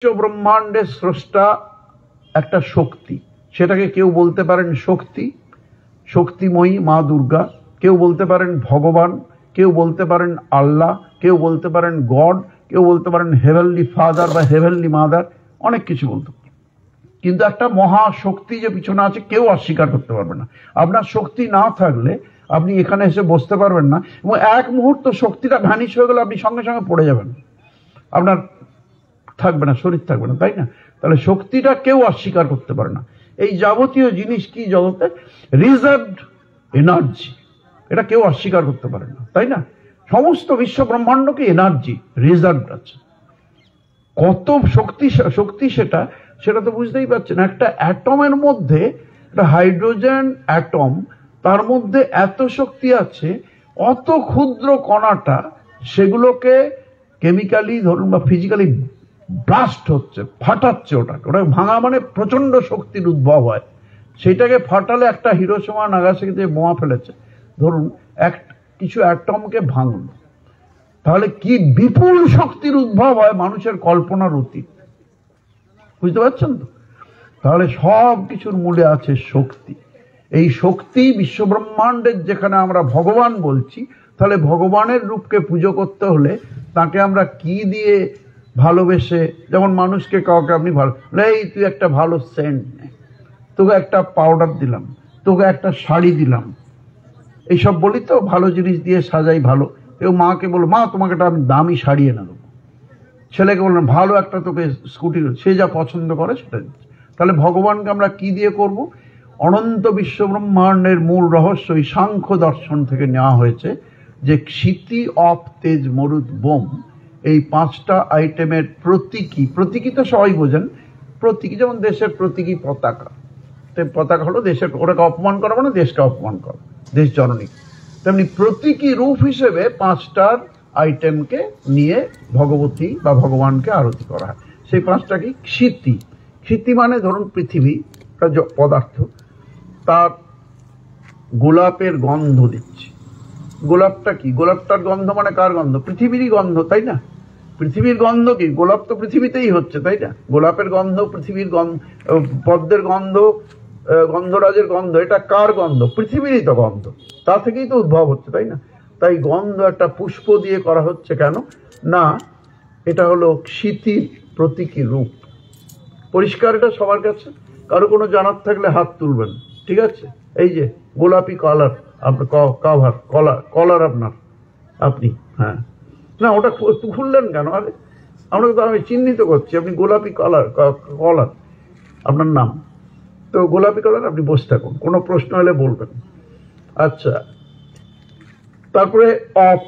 বিশ্ব ব্রহ্মাণ্ডের স্রষ্টা একটা শক্তি, সেটাকে কেউ বলতে পারেন শক্তি, শক্তিময়ী মা দুর্গা, কেউ বলতে পারেন ভগবান, কেউ বলতে পারেন আল্লাহ, কেউ বলতে পারেন গড, কেউ বলতে পারেন হেভেনলি ফাদার বা হেভেনলি মাদার, অনেক কিছু বলতে পারেন। কিন্তু একটা মহাশক্তি যে পিছনে আছে কেউ অস্বীকার করতে পারবে না। আপনার শক্তি না থাকলে আপনি এখানে এসে বসতে পারবেন না, এবং এক মুহূর্ত শক্তিটা ভ্যানিশ হয়ে গেলে আপনি সঙ্গে সঙ্গে পড়ে যাবেন, আপনার থাকবে না, শরীর থাকবে না, তাই না? তাহলে শক্তিটা কেউ অস্বীকার করতে পারে না। এই যাবতীয় জিনিস কি জগতে রিজার্ভড এনার্জি, এটা কেউ অস্বীকার করতে পারে না, তাই না? সমস্ত বিশ্ব ব্রহ্মাণ্ডকে এনার্জি রিজার্ভড আছে। কত শক্তি সেটা সেটা তো বুঝতেই পারছেন। একটা অ্যাটমের মধ্যে, একটা হাইড্রোজেন অ্যাটম, তার মধ্যে এত শক্তি আছে, অত ক্ষুদ্র কণাটা সেগুলোকে কেমিক্যালি ধরুন বা ফিজিক্যালি ব্লাস্ট হচ্ছে, ফাটাচ্ছে, ওটা ভাঙা মানে প্রচন্ড শক্তির উদ্ভব হয়। সেটাকে ফাটালে একটা হিরোশিমা নাগাসাকিতে বোমা ফেলেছে, ধরুন কিছু অ্যাটমকে ভাঙল, তাহলে কি বিপুল শক্তির উদ্ভব হয় মানুষের কল্পনার অতীত। বুঝতে পারছেন তো? তাহলে সব কিছুর মূলে আছে শক্তি। এই শক্তি বিশ্বব্রহ্মাণ্ডের যেখানে আমরা ভগবান বলছি, তাহলে ভগবানের রূপকে পুজো করতে হলে তাকে আমরা কি দিয়ে ভালোবেসে, যেমন মানুষকে কাউকে আপনি ভালো, এই তুই একটা ভালো সেন্ট নে, তোকে একটা পাউডার দিলাম, তোকে একটা শাড়ি দিলাম, এইসব বলি তো, ভালো জিনিস দিয়ে সাজাই ভালো। কেউ মাকে বলো, মা তোমাকে একটা আমি দামি শাড়ি এনে দেবো। ছেলেকে বললাম ভালো একটা তোকে স্কুটি, সে যা পছন্দ করে সেটা দিচ্ছে। তাহলে ভগবানকে আমরা কি দিয়ে করব? অনন্ত বিশ্ব ব্রহ্মাণ্ডের মূল রহস্য এই সাংখ্য দর্শন থেকে নেওয়া হয়েছে, যে ক্ষিতি, অপ, তেজ, মরুদ, বোম, এই পাঁচটা আইটেমের প্রতীকী। প্রতীকী তো সবাই বোঝেন, প্রতীকী যেমন দেশের প্রতীকী পতাকা, পতাকা হলো দেশের, ওটাকে অপমান করা মানে দেশকে অপমান করা, দেশ জননী। তেমনি প্রতীকী রূপ হিসেবে পাঁচটার আইটেমকে নিয়ে ভগবতী বা ভগবানকে আরতি করা হয়। সেই পাঁচটা কি? ক্ষিতি। ক্ষিতি মানে ধরুন পৃথিবী পদার্থ, তার গোলাপের গন্ধ দিচ্ছে। গোলাপটা কি? গোলাপটার গন্ধ মানে কার গন্ধ? পৃথিবীরই গন্ধ, তাই না? পৃথিবীর গন্ধ কি? গোলাপ তো পৃথিবীতেই হচ্ছে, তাই না? গোলাপের গন্ধ পৃথিবীর গন্ধ, পদ্মের গন্ধ, গন্ধরাজের গন্ধ, এটা কার গন্ধ? পৃথিবীরই তো গন্ধ, তা থেকেই তো উদ্ভব হচ্ছে, তাই না? তাই গন্ধ একটা পুষ্প দিয়ে করা হচ্ছে কেন না? এটা হলো ক্ষিতির প্রতীকী রূপ। পরিষ্কার এটা সবার কাছে? কারো কোনো জানার থাকলে হাত তুলবেন, ঠিক আছে? এই যে গোলাপি কলার, আপনার কভার, কলার আপনার, আপনি, হ্যাঁ না ওটা খুললেন কেন? আরে আপনাকে তো আমি চিহ্নিত করছি, আপনি গোলাপি কলার, আপনার নাম তো গোলাপি কলার, আপনি বসে থাকুন, কোনো প্রশ্ন হলে বলবেন। আচ্ছা, তারপরে অপ,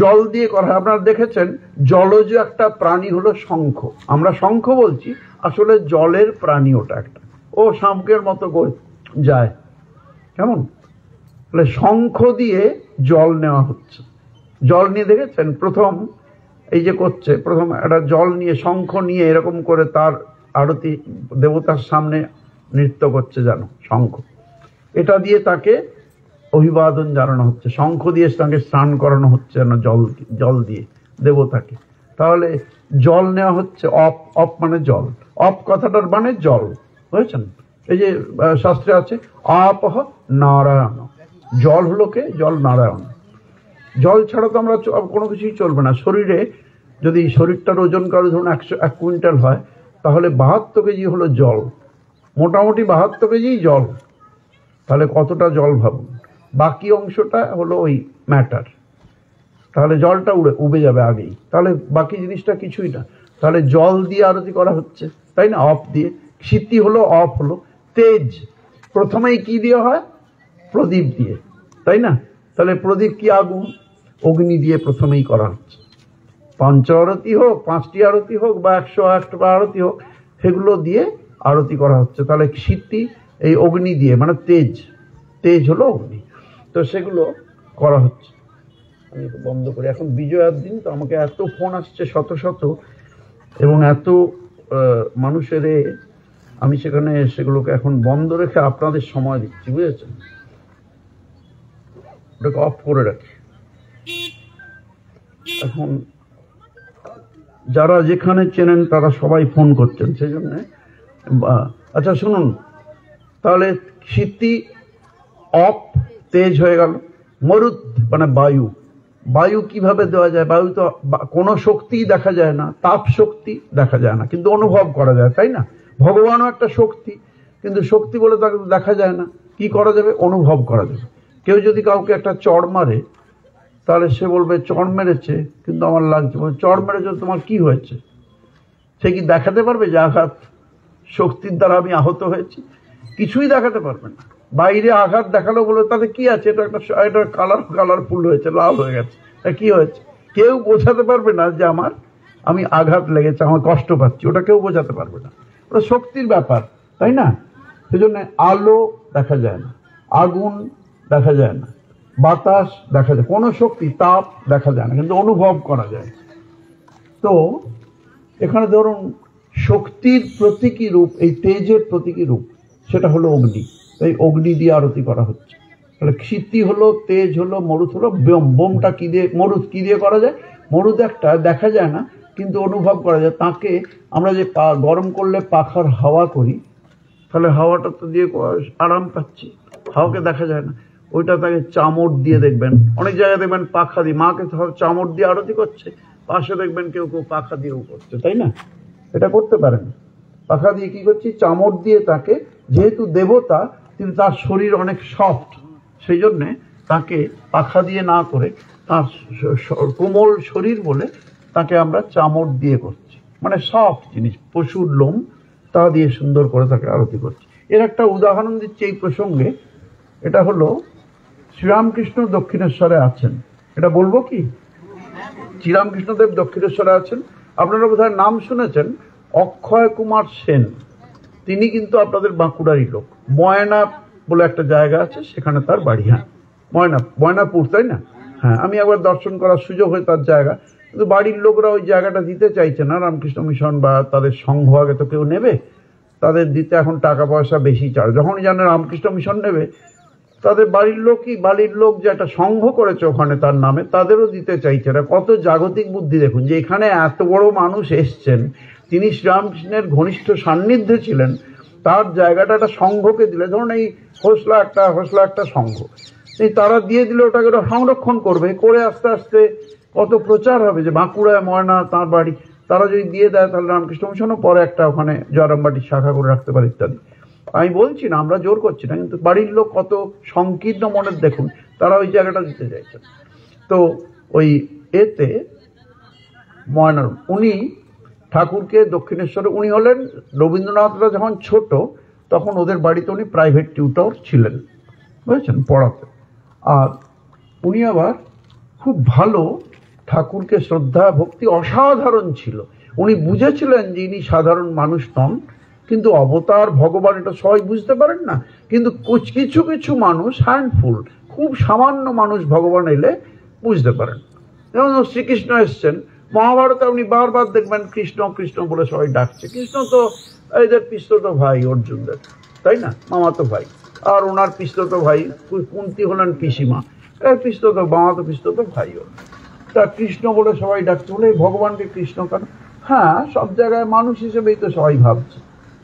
জল দিয়ে করা হয়। আপনারা দেখেছেন জলজ একটা প্রাণী হলো শঙ্খ, আমরা শঙ্খ বলছি, আসলে জলের প্রাণী ওটা একটা, ও শামুকের মতো যায়, কেমন? তাহলে শঙ্খ দিয়ে জল নেওয়া হচ্ছে। জল নিয়ে দেখেছেন প্রথম এই যে করছে, প্রথম একটা জল নিয়ে, শঙ্খ নিয়ে এরকম করে তার আরতি দেবতার সামনে নৃত্য করছে, জানো, শঙ্খ। এটা দিয়ে তাকে অভিবাদন জানানো হচ্ছে, শঙ্খ দিয়ে তাকে স্নান করানো হচ্ছে না, জল দিয়ে দেবতাকে। তাহলে জল নেওয়া হচ্ছে। অপ মানে জল, অপ কথাটার মানে জল, বুঝেছেন? এই যে শাস্ত্রে আছে আপহ নারায়ণ, জল হলো কে? জল নারায়ণ। জল ছাড়া তো আমরা কোনো কিছুই চলবে না। শরীরে যদি শরীরটার ওজন কারো ধরুন 1 কুইন্টাল হয়, তাহলে 72 কেজি হলো জল, মোটামুটি 72 কেজি জল। তাহলে কতটা জল ভাবুন, বাকি অংশটা হলো ওই ম্যাটার। তাহলে জলটা উবে যাবে আগেই, তাহলে বাকি জিনিসটা কিছুই না। তাহলে জল দিয়ে আরতি করা হচ্ছে, তাই না? অপ দিয়ে। ক্ষিতি হলো, অপ হলো। তেজ প্রথমেই কি দিয়ে হয়? প্রদীপ দিয়ে, তাই না? তাহলে প্রদীপ কি? আগুন, অগ্নি দিয়ে প্রথমেই করা হচ্ছে। পঞ্চ আরতি হোক, 5টি আরতি হোক, বা 108টা আরতি হোক, সেগুলো দিয়ে আরতি করা হচ্ছে। তাহলে ক্ষিতি এই অগ্নি দিয়ে, মানে তেজ হলো অগ্নি, তো সেগুলো করা হচ্ছে। আমি বন্ধ করি, এখন বিজয়ার দিন তো আমাকে এত ফোন আসছে শত শত, এবং এত মানুষের, আমি সেখানে সেগুলোকে এখন বন্ধ রেখে আপনাদের সময় দিচ্ছি, বুঝেছেন? ওটাকে অফ করে রাখি এখন। যারা যেখানে চেনেন তারা সবাই ফোন করছেন, সেই জন্য আচ্ছা শুনুন, তাহলে ক্ষিতি অপ তেজ হয়ে গেল। মরুত মানে বায়ু, বায়ু কিভাবে দেওয়া যায়? বায়ু তো কোনো শক্তিই দেখা যায় না, তাপ শক্তি দেখা যায় না, কিন্তু অনুভব করা যায়, তাই না? ভগবানও একটা শক্তি, কিন্তু শক্তি বলে তাকে দেখা যায় না। কি করা যাবে? অনুভব করা যাবে। কেউ যদি কাউকে একটা চড় মারে, তাহলে সে বলবে চড় মেরেছে কিন্তু আমার লাগছে। চড় মেরেছে, তোমার কি হয়েছে? সে কি দেখাতে পারবে যে আঘাত শক্তির দ্বারা আমি আহত হয়েছি? কিছুই দেখাতে পারবে না। বাইরে আঘাত দেখালো বলে তাতে কি আছে, এটা কালারফুল হয়েছে, লাল হয়ে গেছে, তা কি হয়েছে? কেউ বোঝাতে পারবে না যে আমি আঘাত লেগেছে, আমার কষ্ট পাচ্ছি, ওটা কেউ বোঝাতে পারবে না। ওটা শক্তির ব্যাপার, তাই না? সেজন্য আলো দেখা যায় না, আগুন দেখা যায় না, বাতাস দেখা যায়, কোনো শক্তি তাপ দেখা যায় না, কিন্তু অনুভব করা যায়। তো এখানে ধরুন শক্তির প্রতীকী রূপ, এই তেজের প্রতীকী রূপ, সেটা হলো অগ্নি। এই অগ্নি দিয়ে আরতি করা হচ্ছে। তাহলে ক্ষিতি হলো, তেজ হলো, মরুত হলো, বোমটা কি দিয়ে, মরুত কি দিয়ে করা যায়? মরুত একটা দেখা যায় না কিন্তু অনুভব করা যায়। তাকে আমরা যে গরম করলে পাখার হাওয়া করি, তাহলে হাওয়াটা তো দিয়ে আরাম পাচ্ছি, হাওয়াকে দেখা যায় না। ওইটা তাকে চামড় দিয়ে দেখবেন, অনেক জায়গায় দেখবেন পাখা দিয়ে, মাকে চামড় দিয়ে আরতি করছে, পাশে দেখবেন কেউ কেউ পাখা দিয়েও করছে, তাই না? এটা করতে পারেন। পাখা দিয়ে কি করছি? চামড় দিয়ে তাকে, যেহেতু দেবতা কিন্তু তার শরীর অনেক সফট, সেই জন্যে তাকে পাখা দিয়ে না করে তার কোমল শরীর বলে তাকে আমরা চামড় দিয়ে করছি, মানে সফট জিনিস, পশুর লোম, তা দিয়ে সুন্দর করে তাকে আরতি করছি। এর একটা উদাহরণ দিচ্ছি এই প্রসঙ্গে। এটা হলো শ্রীরামকৃষ্ণ দক্ষিণেশ্বরে আছেন, এটা বলবো কি? শ্রীরামকৃষ্ণদেব দক্ষিণেশ্বরে আছেন, আপনারা বোধহয় নাম শুনেছেন, অক্ষয় কুমার সেন। তিনি কিন্তু আপনাদের বাঁকুড়ারই লোক। ময়না বলে একটা জায়গা আছে, সেখানে তার বাড়ি। হ্যাঁ, ময়নাপুর, তাই না? হ্যাঁ, আমি একবার দর্শন করার সুযোগ হয় তার জায়গা, কিন্তু বাড়ির লোকরা ওই জায়গাটা দিতে চাইছে না। রামকৃষ্ণ মিশন বা তাদের সংঘ আগে তো কেউ নেবে, তাদের দিতে এখন টাকা পয়সা বেশি চায়। যখনই জানে রামকৃষ্ণ মিশন নেবে, তাদের বাড়ির লোক যে একটা সংঘ করেছে ওখানে তার নামে, তাদেরও দিতে চাইছে না। কত জাগতিক বুদ্ধি দেখুন, যে এখানে এত বড় মানুষ এসছেন, তিনি শ্রীরামকৃষ্ণের ঘনিষ্ঠ সান্নিধ্যে ছিলেন, তার জায়গাটা একটা সংঘকে দিলে, ধরুন এই হোসলা একটা সংঘ, এই তারা দিয়ে দিলে ওটাকে ওটা সংরক্ষণ করবে, করে আস্তে আস্তে কত প্রচার হবে যে বাঁকুড়ায় ময়না তাঁর বাড়ি। তারা যদি দিয়ে দেয় তাহলে রামকৃষ্ণ মিশনও পরে একটা ওখানে জয়রামবাটির শাখা করে রাখতে পারে ইত্যাদি। আমি বলছি না, আমরা জোর করছি না, কিন্তু বাড়ির লোক কত সংকীর্ণ মনের দেখুন, তারা ওই জায়গাটা দিতে চাইছেন। তো ওই এতে ময়নার উনি ঠাকুরকে দক্ষিণেশ্বরে, উনি হলেন রবীন্দ্রনাথরা যখন ছোট তখন ওদের বাড়িতে উনি প্রাইভেট টিউটর ছিলেন, বুঝেছেন, পড়াতে। আর উনি আবার খুব ভালো ঠাকুরকে শ্রদ্ধা ভক্তি অসাধারণ ছিল। উনি বুঝেছিলেন যে ইনি সাধারণ মানুষ নন, কিন্তু অবতার ভগবান এটা সবাই বুঝতে পারেন না, কিন্তু কিছু কিছু মানুষ, হ্যান্ডফুল, খুব সামান্য মানুষ ভগবান এলে বুঝতে পারেন। যেমন শ্রীকৃষ্ণ এসছেন, মহাভারতে আপনি বারবার দেখবেন কৃষ্ণ কৃষ্ণ বলে সবাই ডাকছে। কৃষ্ণ তো এদের পিস্তত ভাই অর্জুনদের, তাই না? মামাতো ভাই। আর ওনার পিস্তত ভাই কুন্তী হলেন পিসিমা, পিস্তত মামাতো পিস্তত ভাই হল। তা কৃষ্ণ বলে সবাই ডাকছে, বলে ভগবানকে কৃষ্ণ কেন? হ্যাঁ, সব জায়গায় মানুষ হিসেবেই তো সবাই ভাবছে,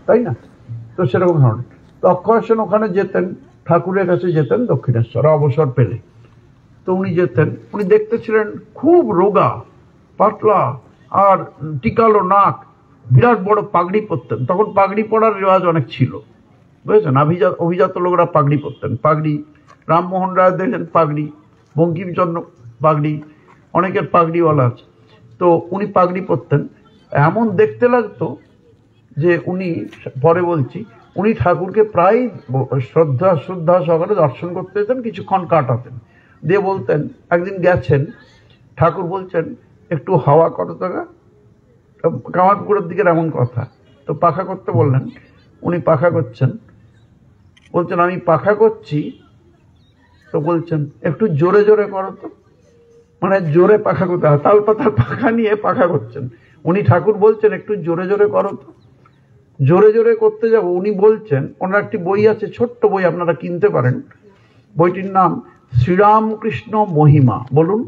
তাই না? তো সেরকম ধরনের। তো অক্ষয় সেন ওখানে যেতেন, ঠাকুরের কাছে যেতেন দক্ষিণেশ্বরে অবসর পেলে। তো উনি যেতেন, উনি দেখতে ছিলেন খুব রোগা, পাতলা, আর টিকালো নাক, বিরাট বড় পাগড়ি পরতেন। তখন পাগড়ি পরার রেওয়াজ অনেক ছিল, বুঝেছেন? অভিজাত লোকরা পাগড়ি পরতেন। পাগড়ি, রামমোহন রায় দেখেন পাগড়ি, বঙ্কিমচন্দ্র পাগড়ি, অনেকের পাগড়িওয়ালা আছে। তো উনি পাগড়ি পরতেন, এমন দেখতে লাগতো যে উনি, পরে বলছি, উনি ঠাকুরকে প্রায় শ্রদ্ধা সহকারে দর্শন করতে যেতেন, কিছুক্ষণ কাটাতেন, দিয়ে বলতেন, একদিন গেছেন, ঠাকুর বলছেন একটু হাওয়া করো তো, কামারপুকুরের দিকের এমন কথা। তো পাখা করতে বললেন, উনি পাখা করছেন, বলছেন আমি পাখা করছি। তো বলছেন একটু জোরে জোরে করো তো, মানে জোরে পাখা করতে হয়, তাল পাতাল পাখা নিয়ে পাখা করছেন। উনি ঠাকুর বলছেন একটু জোরে জোরে করো তো। জোরে জোরে করতে যাব, উনি বলছেন, ওনার একটি বই আছে, ছোট্ট বই, আপনারা কিনতে পারেন, বইটির নাম শ্রীরামকৃষ্ণ মহিমা। বলুন।